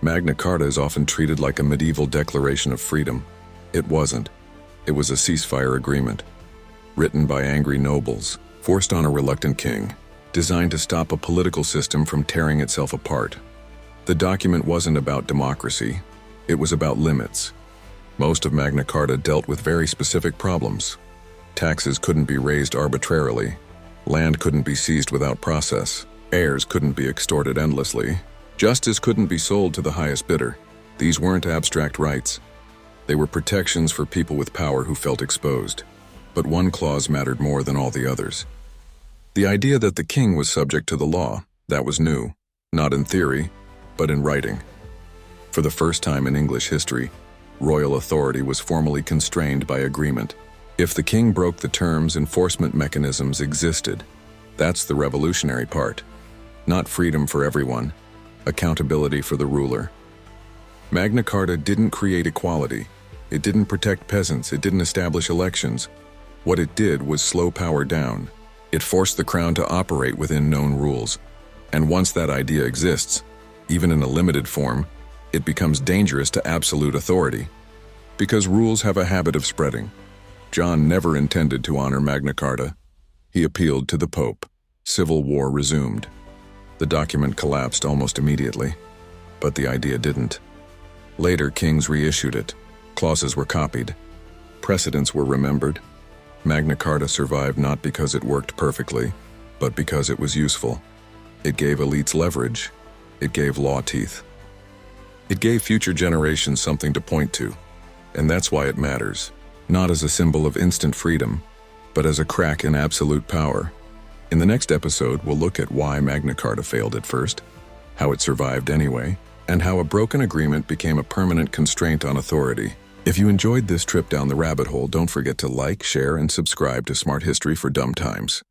Magna Carta is often treated like a medieval declaration of freedom. It wasn't. It was a ceasefire agreement, written by angry nobles, forced on a reluctant king, designed to stop a political system from tearing itself apart. The document wasn't about democracy. It was about limits. Most of Magna Carta dealt with very specific problems. Taxes couldn't be raised arbitrarily. Land couldn't be seized without process. Heirs couldn't be extorted endlessly. Justice couldn't be sold to the highest bidder. These weren't abstract rights. They were protections for people with power who felt exposed. But one clause mattered more than all the others. The idea that the king was subject to the law, that was new, not in theory, but in writing. For the first time in English history, royal authority was formally constrained by agreement. If the king broke the terms, enforcement mechanisms existed. That's the revolutionary part. Not freedom for everyone, accountability for the ruler. Magna Carta didn't create equality. It didn't protect peasants. It didn't establish elections. What it did was slow power down. It forced the crown to operate within known rules. And once that idea exists, even in a limited form, it becomes dangerous to absolute authority. Because rules have a habit of spreading. John never intended to honor Magna Carta. He appealed to the Pope. Civil war resumed. The document collapsed almost immediately, but the idea didn't. Later, kings reissued it. Clauses were copied. Precedents were remembered. Magna Carta survived not because it worked perfectly, but because it was useful. It gave elites leverage. It gave law teeth. It gave future generations something to point to, and that's why it matters. Not as a symbol of instant freedom, but as a crack in absolute power. In the next episode, we'll look at why Magna Carta failed at first, how it survived anyway, and how a broken agreement became a permanent constraint on authority. If you enjoyed this trip down the rabbit hole, don't forget to like, share, and subscribe to Smart History for Dumb Times.